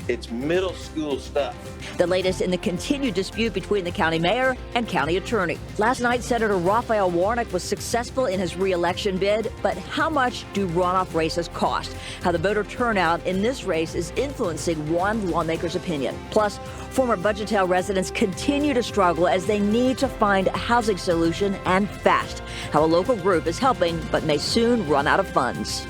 It's middle school stuff. The latest in the continued dispute between the county mayor and county attorney. Last night, Senator Raphael Warnock was successful in his re-election bid, but how much do runoff races cost? How the voter turnout in this race is influencing one lawmaker's opinion. Plus, former Budgetel residents continue to struggle as they need to find a housing solution and fast. How a local group is helping but may soon run out of funds.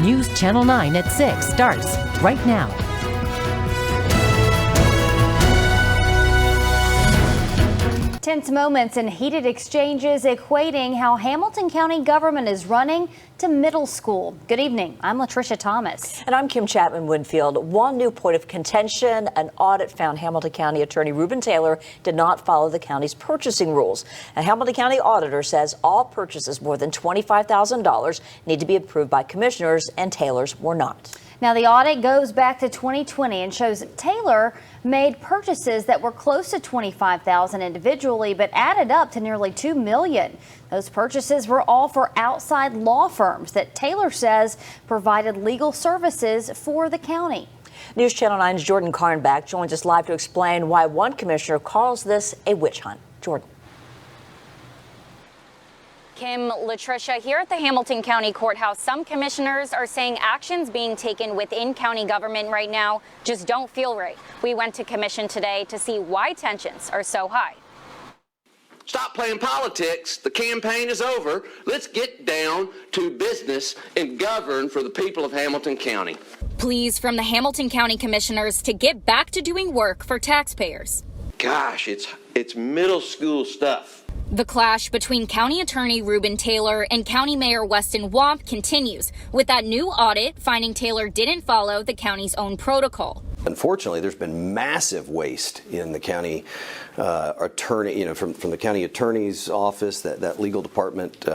News Channel 9 at 6 starts right now. Tense moments and heated exchanges equating how Hamilton County government is running to middle school. Good evening. I'm Latricia Thomas. And I'm Kim Chapman-Winfield. One new point of contention, an audit found Hamilton County Attorney Reuben Taylor did not follow the county's purchasing rules. A Hamilton County auditor says all purchases more than $25,000 need to be approved by commissioners, and Taylor's were not. Now, the audit goes back to 2020 and shows that Taylor made purchases that were close to $25,000 individually, but added up to nearly $2 million. Those purchases were all for outside law firms that Taylor says provided legal services for the county. News Channel 9's Jordan Karnback joins us live to explain why one commissioner calls this a witch hunt. Jordan. Kim, Latricia, here at the Hamilton County Courthouse, some commissioners are saying actions being taken within county government right now just don't feel right. We went to commission today to see why tensions are so high. Stop playing politics. The campaign is over. Let's get down to business and govern for the people of Hamilton County. Pleas from the Hamilton County commissioners to get back to doing work for taxpayers. Gosh, it's middle school stuff. The clash between County Attorney Reuben Taylor and County Mayor Weston Wamp continues, with that new audit finding Taylor didn't follow the county's own protocol. Unfortunately, there's been massive waste in the county attorney, from the county attorney's office. That legal department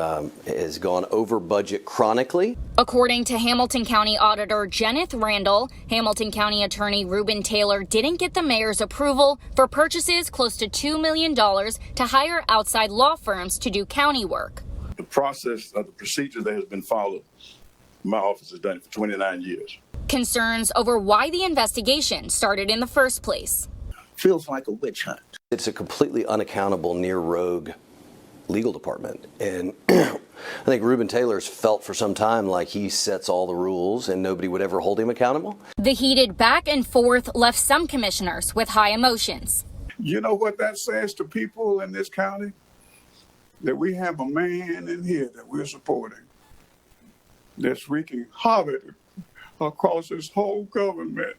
has gone over budget chronically. According to Hamilton County Auditor Jenneth Randall, Hamilton County Attorney Reuben Taylor didn't get the mayor's approval for purchases close to $2 million to hire outside law firms to do county work. The process of the procedure that has been followed, my office has done it for 29 years. Concerns over why the investigation started in the first place. Feels like a witch hunt. It's a completely unaccountable, near-rogue legal department. And I think Reuben Taylor's felt for some time like he sets all the rules and nobody would ever hold him accountable. The heated back and forth left some commissioners with high emotions. You know what that says to people in this county? That we have a man in here that we're supporting that's wreaking havoc across this whole government.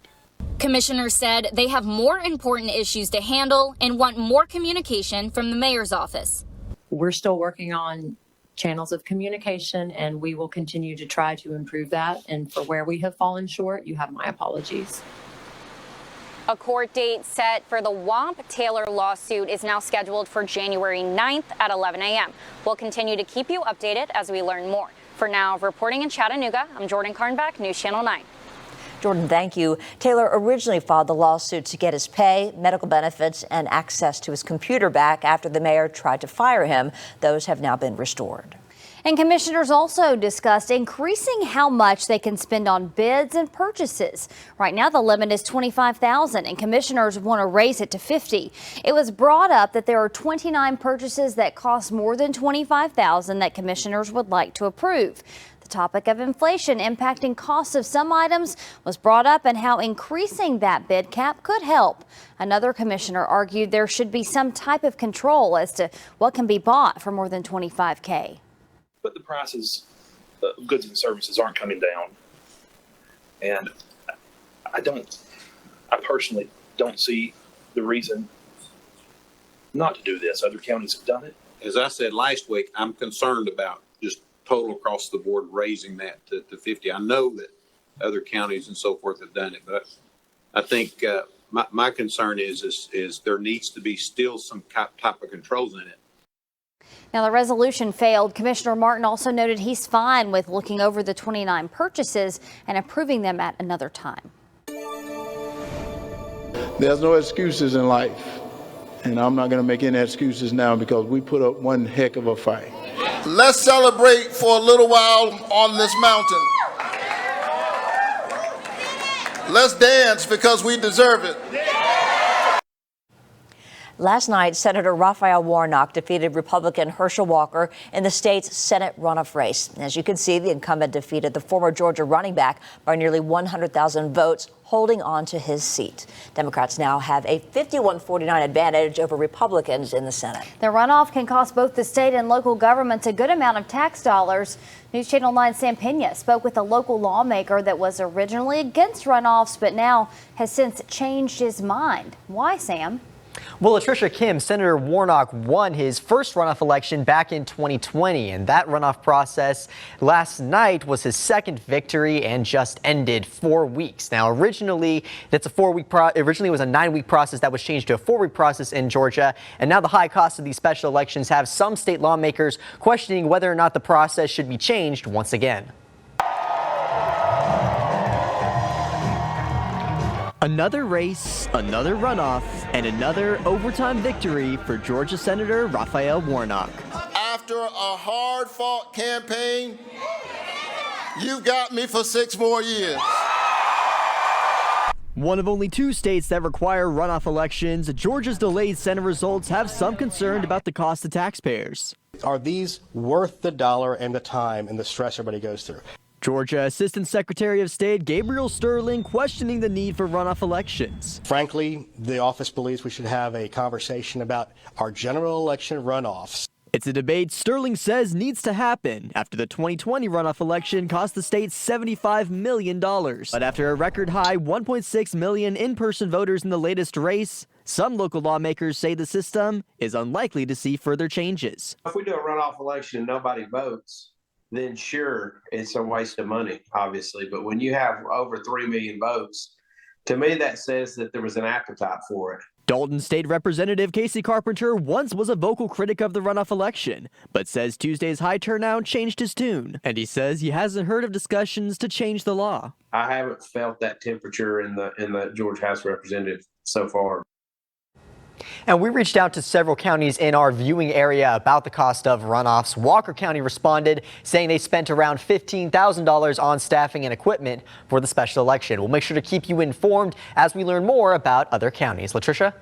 Commissioners said they have more important issues to handle and want more communication from the mayor's office. We're still working on channels of communication, and we will continue to try to improve that. And for where we have fallen short, you have my apologies. A court date set for the Wamp-Taylor lawsuit is now scheduled for January 9th at 11 a.m. We'll continue to keep you updated as we learn more. For now, reporting in Chattanooga, I'm Jordan Karnback, News Channel 9. Jordan, thank you. Taylor originally filed the lawsuit to get his pay, medical benefits, and access to his computer back after the mayor tried to fire him. Those have now been restored. And commissioners also discussed increasing how much they can spend on bids and purchases. Right now, the limit is $25,000, and commissioners want to raise it to $50,000. It was brought up that there are 29 purchases that cost more than $25,000 that commissioners would like to approve. The topic of inflation impacting costs of some items was brought up, and how increasing that bid cap could help. Another commissioner argued there should be some type of control as to what can be bought for more than $25,000. But the prices of goods and services aren't coming down. And I personally don't see the reason not to do this. Other counties have done it. As I said last week, I'm concerned about just total across the board raising that to 50. I know that other counties and so forth have done it, but I think my concern is there needs to be still some type of controls in it. Now, the resolution failed. Commissioner Martin also noted he's fine with looking over the 29 purchases and approving them at another time. There's no excuses in life, and I'm not going to make any excuses now because we put up one heck of a fight. Let's celebrate for a little while on this mountain. Let's dance because we deserve it. Last night, Senator Raphael Warnock defeated Republican Herschel Walker in the state's Senate runoff race. As you can see, the incumbent defeated the former Georgia running back by nearly 100,000 votes, holding on to his seat. Democrats now have a 51-49 advantage over Republicans in the Senate. The runoff can cost both the state and local governments a good amount of tax dollars. News Channel 9's Sam Pena spoke with a local lawmaker that was originally against runoffs, but now has since changed his mind. Why, Sam? Well, Latricia Kim, Senator Warnock won his first runoff election back in 2020, and that runoff process last night was his second victory and just ended 4 weeks. Now, originally, it was a 9-week process that was changed to a 4-week process in Georgia, and now the high cost of these special elections have some state lawmakers questioning whether or not the process should be changed once again. Another race, another runoff, and another overtime victory for Georgia Senator Raphael Warnock. After a hard-fought campaign, you've got me for 6 more years. One of only 2 states that require runoff elections, Georgia's delayed Senate results have some concern about the cost to taxpayers. Are these worth the dollar and the time and the stress everybody goes through? Georgia Assistant Secretary of State Gabriel Sterling questioning the need for runoff elections. Frankly, the office believes we should have a conversation about our general election runoffs. It's a debate Sterling says needs to happen after the 2020 runoff election cost the state $75 million. But after a record high 1.6 million in-person voters in the latest race, some local lawmakers say the system is unlikely to see further changes. If we do a runoff election and nobody votes, then sure, it's a waste of money, obviously. But when you have over 3 million votes, to me, that says that there was an appetite for it. Dalton State Representative Casey Carpenter once was a vocal critic of the runoff election, but says Tuesday's high turnout changed his tune. And he says he hasn't heard of discussions to change the law. I haven't felt that temperature in the Georgia House of Representatives so far. And we reached out to several counties in our viewing area about the cost of runoffs. Walker County responded, saying they spent around $15,000 on staffing and equipment for the special election. We'll make sure to keep you informed as we learn more about other counties. Latricia?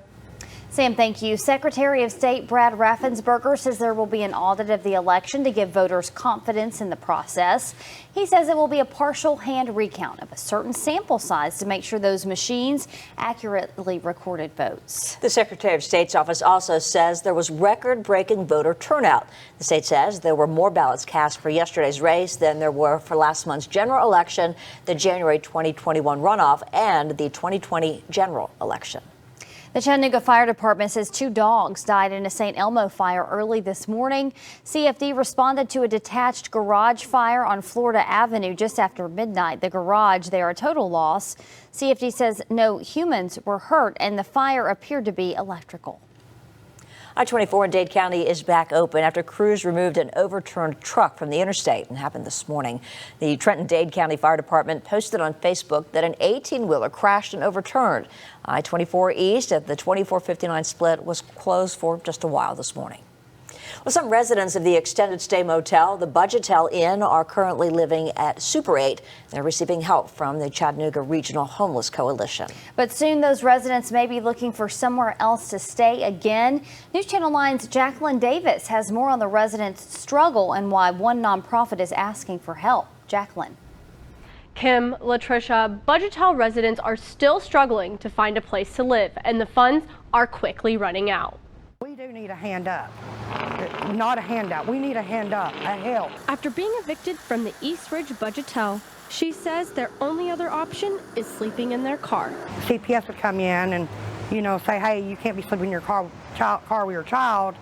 Sam, thank you. Secretary of State Brad Raffensperger says there will be an audit of the election to give voters confidence in the process. He says it will be a partial hand recount of a certain sample size to make sure those machines accurately recorded votes. The Secretary of State's office also says there was record-breaking voter turnout. The state says there were more ballots cast for yesterday's race than there were for last month's general election, the January 2021 runoff, and the 2020 general election. The Chattanooga Fire Department says 2 dogs died in a St. Elmo fire early this morning. CFD responded to a detached garage fire on Florida Avenue just after midnight. The garage, they are a total loss. CFD says no humans were hurt and the fire appeared to be electrical. I-24 in Dade County is back open after crews removed an overturned truck from the interstate, and happened this morning. The Trenton-Dade County Fire Department posted on Facebook that an 18-wheeler crashed and overturned. I-24 east at the 2459 split was closed for just a while this morning. Well, some residents of the extended stay motel, the Budgetel Inn, are currently living at Super 8. They're receiving help from the Chattanooga Regional Homeless Coalition. But soon those residents may be looking for somewhere else to stay again. News Channel 9's Jacqueline Davis has more on the residents' struggle and why one nonprofit is asking for help. Jacqueline. Kim, Latricia, Budgetel residents are still struggling to find a place to live, and the funds are quickly running out. We do need a hand up. Not a handout. We need a hand up, a help. After being evicted from the East Ridge Budgetel, she says their only other option is sleeping in their car. CPS would come in and, say, hey, you can't be sleeping in your car with your child.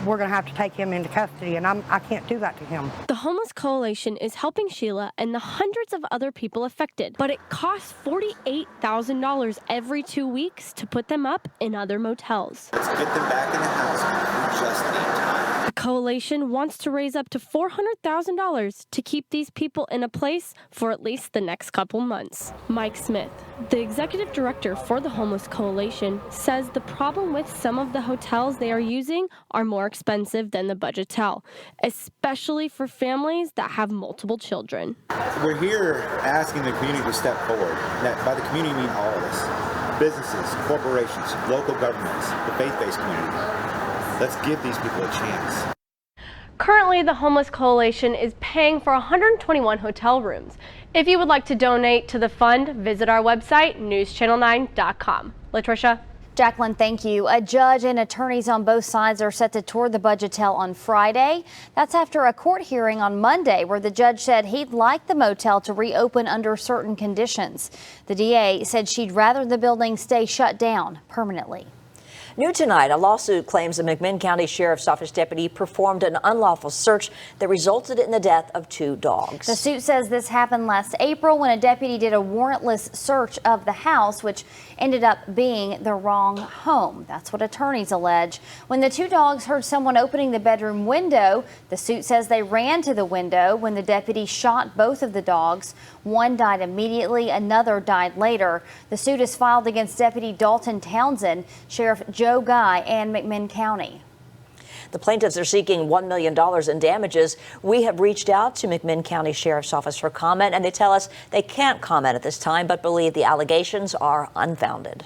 We're going to have to take him into custody, and I can't do that to him. The Homeless Coalition is helping Sheila and the hundreds of other people affected, but it costs $48,000 every 2 weeks to put them up in other motels. Let's get them back in the house. We just need time. The coalition wants to raise up to $400,000 to keep these people in a place for at least the next couple months. Mike Smith, the executive director for the Homeless Coalition, says the problem with some of the hotels they are using are more expensive than the Budgetel, especially for families that have multiple children. We're here asking the community to step forward. That by the community, I mean all of us. Businesses, corporations, local governments, the faith-based community. Let's give these people a chance. Currently, the Homeless Coalition is paying for 121 hotel rooms. If you would like to donate to the fund, visit our website, newschannel9.com. Latricia? Jacqueline, thank you. A judge and attorneys on both sides are set to tour the Budgetel on Friday. That's after a court hearing on Monday where the judge said he'd like the motel to reopen under certain conditions. The DA said she'd rather the building stay shut down permanently. New tonight, a lawsuit claims a McMinn County Sheriff's Office deputy performed an unlawful search that resulted in the death of 2 dogs. The suit says this happened last April when a deputy did a warrantless search of the house, which ended up being the wrong home. That's what attorneys allege. When the 2 dogs heard someone opening the bedroom window, the suit says they ran to the window when the deputy shot both of the dogs. One died immediately, another died later. The suit is filed against Deputy Dalton Townsend, Sheriff Joe Guy, and McMinn County. The plaintiffs are seeking $1 million in damages. We have reached out to McMinn County Sheriff's Office for comment, and they tell us they can't comment at this time, but believe the allegations are unfounded.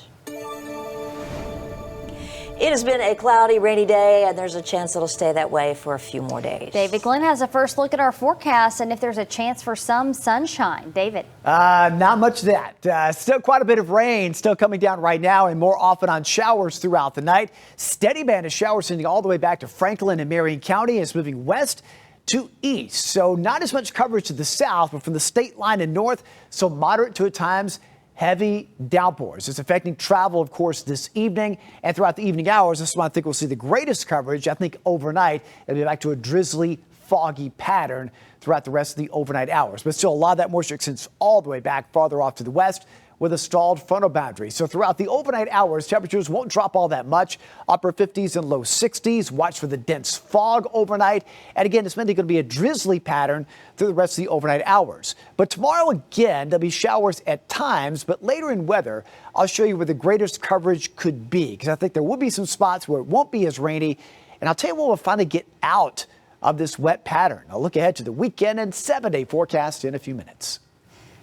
It has been a cloudy, rainy day, and there's a chance it'll stay that way for a few more days. David Glenn has a first look at our forecast and if there's a chance for some sunshine. David. Not much of that. Still quite a bit of rain still coming down right now and more often on showers throughout the night. Steady band of showers sending all the way back to Franklin and Marion County. It's moving west to east. So not as much coverage to the south, but from the state line and north. So moderate to at times heavy downpours. It's affecting travel, of course, this evening and throughout the evening hours. This is when I think we'll see the greatest coverage. I think overnight it'll be back to a drizzly, foggy pattern throughout the rest of the overnight hours. But still, a lot of that moisture extends all the way back farther off to the west with a stalled frontal boundary. So throughout the overnight hours, temperatures won't drop all that much. Upper 50s and low 60s. Watch for the dense fog overnight. And again, it's mainly going to be a drizzly pattern through the rest of the overnight hours. But tomorrow again, there'll be showers at times, but later in weather, I'll show you where the greatest coverage could be, because I think there will be some spots where it won't be as rainy. And I'll tell you when we'll finally get out of this wet pattern. I'll look ahead to the weekend and 7-day forecast in a few minutes.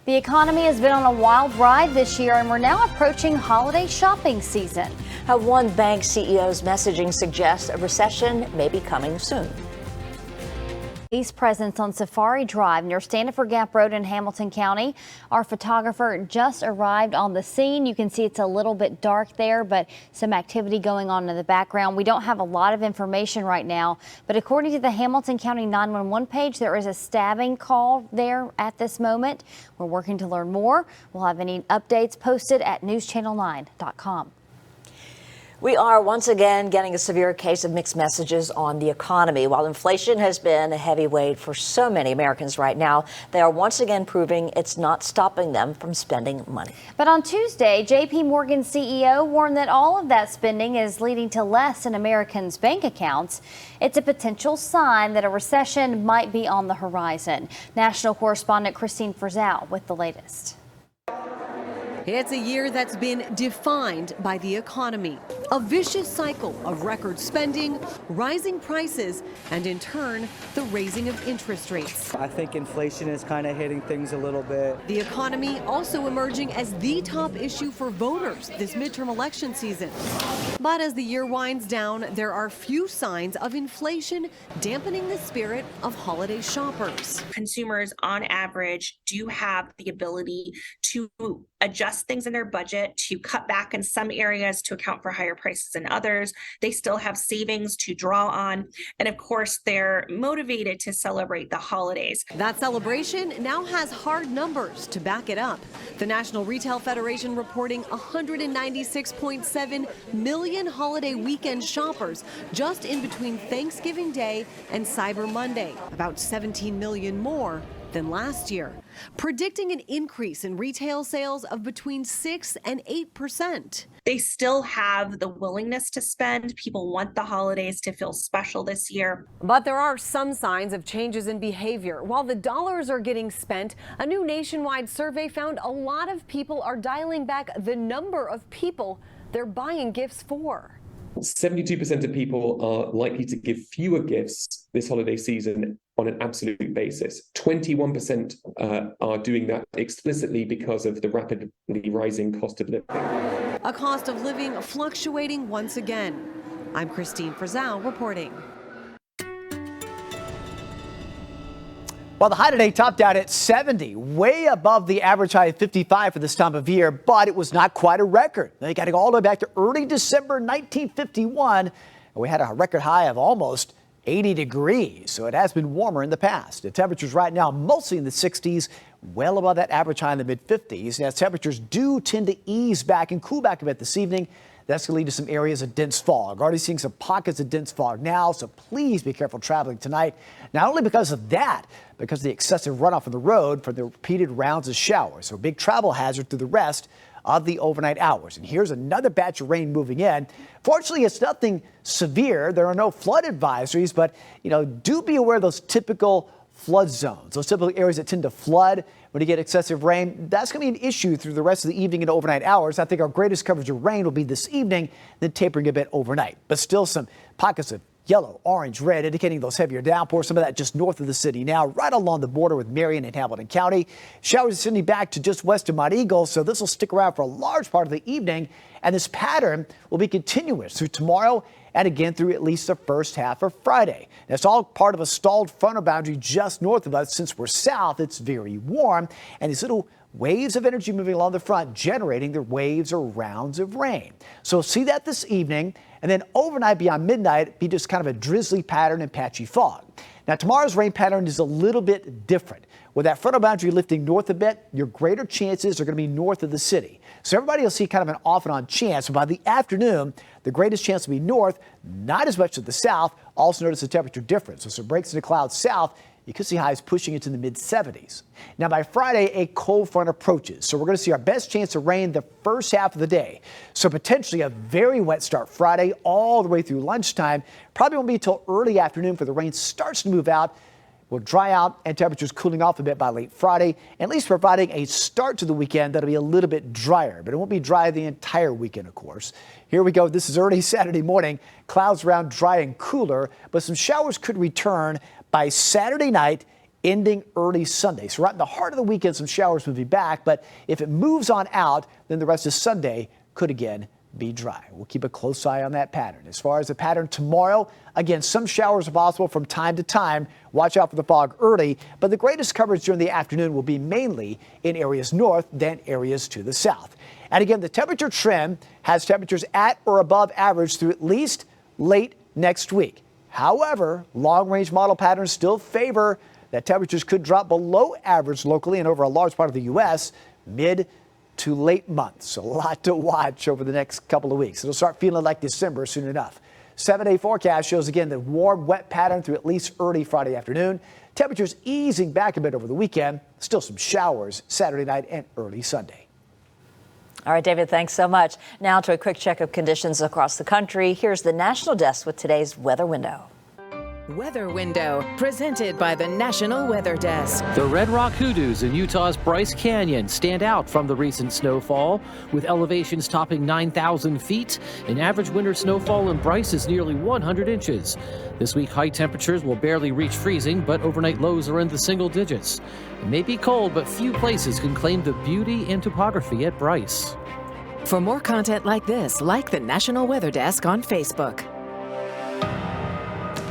The economy has been on a wild ride this year, and we're now approaching holiday shopping season. One bank CEO's messaging suggests a recession may be coming soon. Police presence on Safari Drive near Standiford Gap Road in Hamilton County. Our photographer just arrived on the scene. You can see it's a little bit dark there, but some activity going on in the background. We don't have a lot of information right now, but according to the Hamilton County 911 page, there is a stabbing call there at this moment. We're working to learn more. We'll have any updates posted at newschannel9.com. We are once again getting a severe case of mixed messages on the economy. While inflation has been a heavy weight for so many Americans right now, they are once again proving it's not stopping them from spending money. But on Tuesday, J.P. Morgan CEO warned that all of that spending is leading to less in Americans' bank accounts. It's a potential sign that a recession might be on the horizon. National correspondent Christine Frizzell with the latest. It's a year that's been defined by the economy. A vicious cycle of record spending, rising prices, and in turn, the raising of interest rates. I think inflation is kind of hitting things a little bit. The economy also emerging as the top issue for voters this midterm election season. But as the year winds down, there are few signs of inflation dampening the spirit of holiday shoppers. Consumers, on average, do have the ability to adjust things in their budget, to cut back in some areas to account for higher prices in others. They still have savings to draw on. And of course, they're motivated to celebrate the holidays. That celebration now has hard numbers to back it up. The National Retail Federation reporting 196.7 million holiday weekend shoppers just in between Thanksgiving Day and Cyber Monday, about 17 million more than last year, predicting an increase in retail sales of between 6 and 8%. They still have the willingness to spend. People want the holidays to feel special this year. But there are some signs of changes in behavior. While the dollars are getting spent, a new nationwide survey found a lot of people are dialing back the number of people they're buying gifts for. 72% of people are likely to give fewer gifts this holiday season on an absolute basis. 21% are doing that explicitly because of the rapidly rising cost of living. A cost of living fluctuating once again. I'm Christine Frizzell reporting. Well, the high today topped out at 70, way above the average high of 55 for this time of year, but it was not quite a record. They got to go all the way back to early December 1951, and we had a record high of almost 80 degrees, so it has been warmer in the past. The temperatures right now mostly in the 60s, well above that average high in the mid-50s. Now, temperatures do tend to ease back and cool back a bit this evening. That's going to lead to some areas of dense fog. Already seeing some pockets of dense fog now, so please be careful traveling tonight. Not only because of that, because of the excessive runoff on the road from the repeated rounds of showers. So a big travel hazard through the rest of the overnight hours. And here's another batch of rain moving in. Fortunately, it's nothing severe. There are no flood advisories, but, do be aware of those typical flood zones, those typical areas that tend to flood when you get excessive rain. That's going to be an issue through the rest of the evening and overnight hours. I think our greatest coverage of rain will be this evening, then tapering a bit overnight. But still some pockets of yellow, orange, red, indicating those heavier downpours. Some of that just north of the city now, right along the border with Marion and Hamilton County. Showers extending back to just west of Mount Eagle, so this will stick around for a large part of the evening. And this pattern will be continuous through tomorrow and again through at least the first half of Friday. That's all part of a stalled frontal boundary just north of us. Since we're south, it's very warm, and these little waves of energy moving along the front generating the waves or rounds of rain. So see that this evening, and then overnight beyond midnight be just kind of a drizzly pattern and patchy fog. Now tomorrow's rain pattern is a little bit different. With that frontal boundary lifting north a bit, your greater chances are going to be north of the city. So everybody will see kind of an off and on chance. But by the afternoon, the greatest chance will be north, not as much to the south. Also notice the temperature difference. So some breaks into clouds south. You could see highs pushing into the mid-70s. Now, by Friday, a cold front approaches. So we're going to see our best chance of rain the first half of the day. So potentially a very wet start Friday all the way through lunchtime. Probably won't be until early afternoon for the rain starts to move out. Will dry out and temperatures cooling off a bit by late Friday, at least providing a start to the weekend that'll be a little bit drier, but it won't be dry the entire weekend, of course. Here we go. This is early Saturday morning. Clouds around dry and cooler, but some showers could return by Saturday night, ending early Sunday. So right in the heart of the weekend, some showers will be back, but if it moves on out, then the rest of Sunday could again be dry. We'll keep a close eye on that pattern. As far as the pattern tomorrow, again, some showers are possible from time to time. Watch out for the fog early, but the greatest coverage during the afternoon will be mainly in areas north than areas to the south. And again, the temperature trend has temperatures at or above average through at least late next week. However, long-range model patterns still favor that temperatures could drop below average locally and over a large part of the U.S. mid to late months. A lot to watch over the next couple of weeks. It'll start feeling like December soon enough. 7-day forecast shows again the warm, wet pattern through at least early Friday afternoon. Temperatures easing back a bit over the weekend. Still some showers Saturday night and early Sunday. All right, David, thanks so much. Now to a quick check of conditions across the country. Here's the National Desk with today's Weather Window. Weather Window, presented by the National Weather Desk. The Red Rock Hoodoos in Utah's Bryce Canyon stand out from the recent snowfall, with elevations topping 9,000 feet. An average winter snowfall in Bryce is nearly 100 inches. This week, high temperatures will barely reach freezing, but overnight lows are in the single digits. It may be cold, but few places can claim the beauty and topography at Bryce. For more content like this, like the National Weather Desk on Facebook.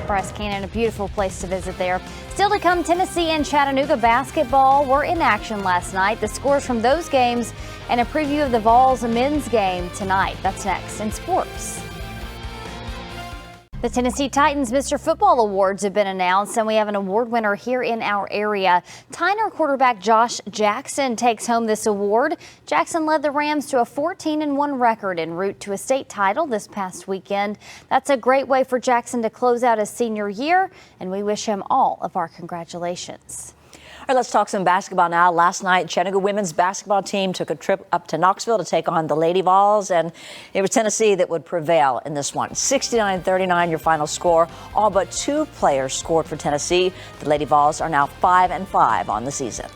Bryce Canyon, a beautiful place to visit there. Still to come, Tennessee and Chattanooga basketball were in action last night. The scores from those games and a preview of the Vols men's game tonight. That's next in sports. The Tennessee Titans Mr. Football Awards have been announced, and we have an award winner here in our area. Tyner quarterback Josh Jackson takes home this award. Jackson led the Rams to a 14-1 record en route to a state title this past weekend. That's a great way for Jackson to close out his senior year, and we wish him all of our congratulations. All right, let's talk some basketball now. Last night, Chattanooga women's basketball team took a trip up to Knoxville to take on the Lady Vols, and it was Tennessee that would prevail in this one. 69-39, your final score. All but 2 players scored for Tennessee. The Lady Vols are now 5-5 on the season.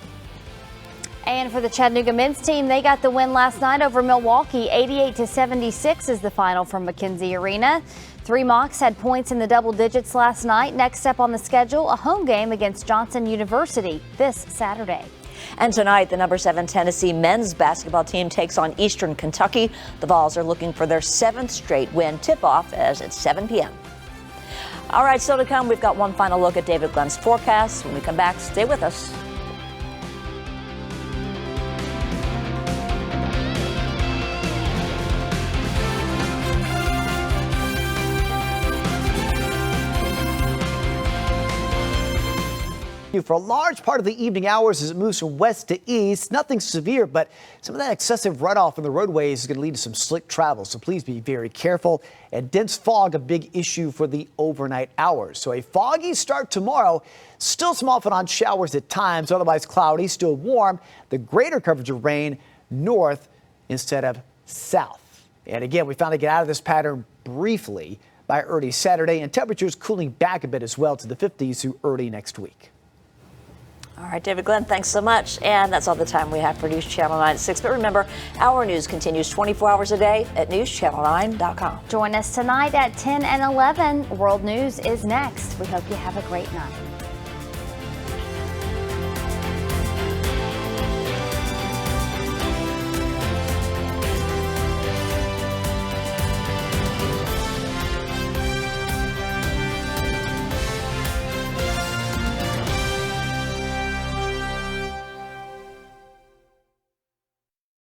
And for the Chattanooga men's team, they got the win last night over Milwaukee. 88-76 is the final from McKenzie Arena. 3 Mocs had points in the double digits last night. Next up on the schedule, a home game against Johnson University this Saturday. And tonight, the number 7 Tennessee men's basketball team takes on Eastern Kentucky. The Vols are looking for their 7th straight win. Tip-off as it's 7 p.m. All right, still to come, we've got one final look at David Glenn's forecast. When we come back, stay with us. For a large part of the evening hours as it moves from west to east. Nothing severe, but some of that excessive runoff on the roadways is going to lead to some slick travel. So please be very careful. And dense fog, a big issue for the overnight hours. So a foggy start tomorrow. Still some off and on showers at times, otherwise cloudy, still warm. The greater coverage of rain north instead of south. And again, we finally get out of this pattern briefly by early Saturday, and temperatures cooling back a bit as well to the 50s through early next week. All right, David Glenn, thanks so much. And that's all the time we have for News Channel 9 at 6. But remember, our news continues 24 hours a day at newschannel9.com. Join us tonight at 10 and 11. World News is next. We hope you have a great night.